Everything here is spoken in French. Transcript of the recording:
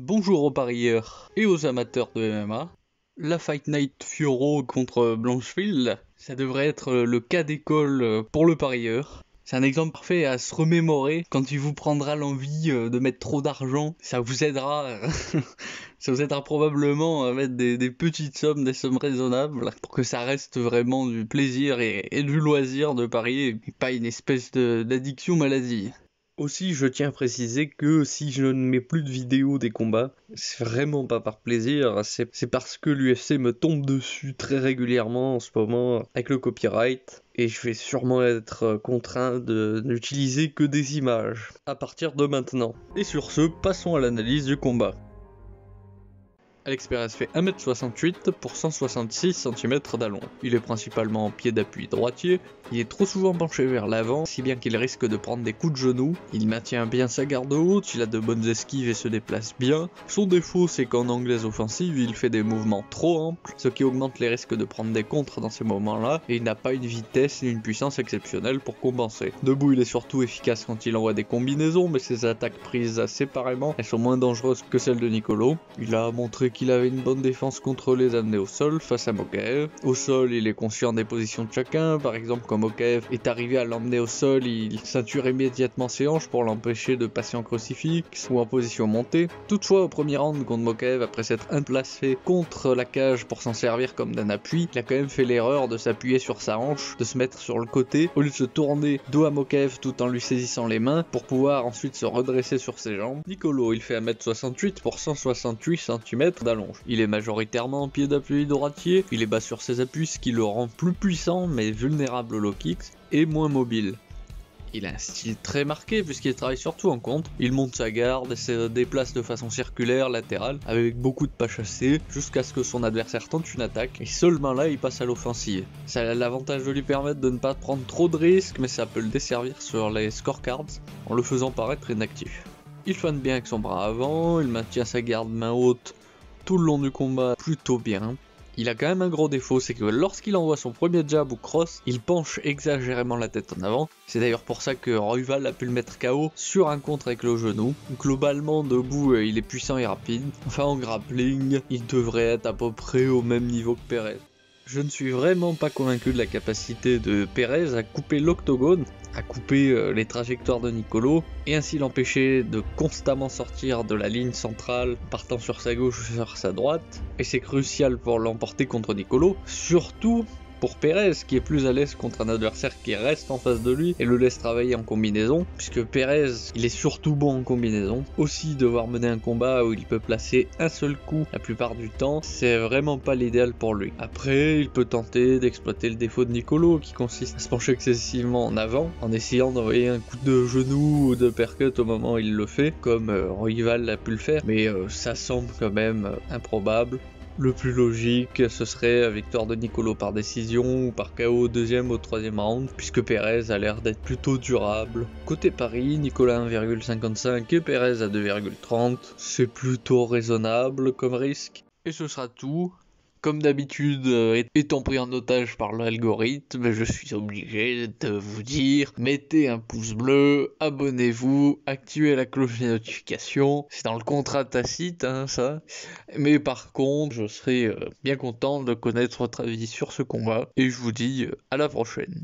Bonjour aux parieurs et aux amateurs de MMA. La Fight Night Fioro contre Blanchfield, ça devrait être le cas d'école pour le parieur. C'est un exemple parfait à se remémorer quand il vous prendra l'envie de mettre trop d'argent. Ça vous aidera, ça vous aidera probablement à mettre des petites sommes, des sommes raisonnables, pour que ça reste vraiment du plaisir et du loisir de parier, et pas une espèce d'addiction maladie. Aussi, je tiens à préciser que si je ne mets plus de vidéos des combats, c'est vraiment pas par plaisir, c'est parce que l'UFC me tombe dessus très régulièrement en ce moment avec le copyright, et je vais sûrement être contraint de n'utiliser que des images à partir de maintenant. Et sur ce, passons à l'analyse du combat. Alex Perez fait 1m68 pour 166 cm d'allong. Il est principalement en pied d'appui droitier, il est trop souvent penché vers l'avant, si bien qu'il risque de prendre des coups de genoux. Il maintient bien sa garde haute, il a de bonnes esquives et se déplace bien. Son défaut, c'est qu'en anglaise offensive, il fait des mouvements trop amples, ce qui augmente les risques de prendre des contres dans ces moments-là, et il n'a pas une vitesse ni une puissance exceptionnelle pour compenser. Debout, il est surtout efficace quand il envoie des combinaisons, mais ses attaques prises séparément, elles sont moins dangereuses que celles de Nicolo. Il a montré qu'il avait une bonne défense contre les amener au sol face à Mokaev. Au sol, il est conscient des positions de chacun, par exemple quand Mokaev est arrivé à l'emmener au sol, il ceinture immédiatement ses hanches pour l'empêcher de passer en crucifix ou en position montée. Toutefois, au premier round contre Mokaev, après s'être placé contre la cage pour s'en servir comme d'un appui, il a quand même fait l'erreur de s'appuyer sur sa hanche, de se mettre sur le côté, au lieu de se tourner dos à Mokaev tout en lui saisissant les mains, pour pouvoir ensuite se redresser sur ses jambes. Nicolo, il fait 1m68 pour 168 cm d'allonge. Il est majoritairement en pied d'appui droitier, il est bas sur ses appuis, ce qui le rend plus puissant mais vulnérable au low kicks, et moins mobile. Il a un style très marqué puisqu'il travaille surtout en contre. Il monte sa garde et se déplace de façon circulaire, latérale, avec beaucoup de pas chassés, jusqu'à ce que son adversaire tente une attaque, et seulement là il passe à l'offensive. Ça a l'avantage de lui permettre de ne pas prendre trop de risques, mais ça peut le desservir sur les scorecards en le faisant paraître inactif. Il feinte bien avec son bras avant, il maintient sa garde main haute tout le long du combat plutôt bien. Il a quand même un gros défaut, c'est que lorsqu'il envoie son premier jab ou cross, il penche exagérément la tête en avant. C'est d'ailleurs pour ça que Royval a pu le mettre KO sur un contre avec le genou. Globalement, debout, il est puissant et rapide. Enfin, en grappling, il devrait être à peu près au même niveau que Perez. Je ne suis vraiment pas convaincu de la capacité de Perez à couper l'octogone, à couper les trajectoires de Nicolo, et ainsi l'empêcher de constamment sortir de la ligne centrale, partant sur sa gauche ou sur sa droite, et c'est crucial pour l'emporter contre Nicolo, surtout pour Perez, qui est plus à l'aise contre un adversaire qui reste en face de lui et le laisse travailler en combinaison, puisque Perez, il est surtout bon en combinaison. Aussi, devoir mener un combat où il peut placer un seul coup la plupart du temps, c'est vraiment pas l'idéal pour lui. Après, il peut tenter d'exploiter le défaut de Nicolo, qui consiste à se pencher excessivement en avant, en essayant d'envoyer un coup de genou ou de uppercut au moment où il le fait, comme Royval a pu le faire, mais ça semble quand même improbable. Le plus logique, ce serait victoire de Nicolo par décision ou par KO au deuxième ou troisième round, puisque Perez a l'air d'être plutôt durable. Côté Paris, Nicolas 1,55 et Perez à 2,30, c'est plutôt raisonnable comme risque. Et ce sera tout. Comme d'habitude, étant pris en otage par l'algorithme, je suis obligé de vous dire, mettez un pouce bleu, abonnez-vous, activez la cloche des notifications, c'est dans le contrat tacite, ça. Mais par contre, je serai bien content de connaître votre avis sur ce combat, et je vous dis à la prochaine.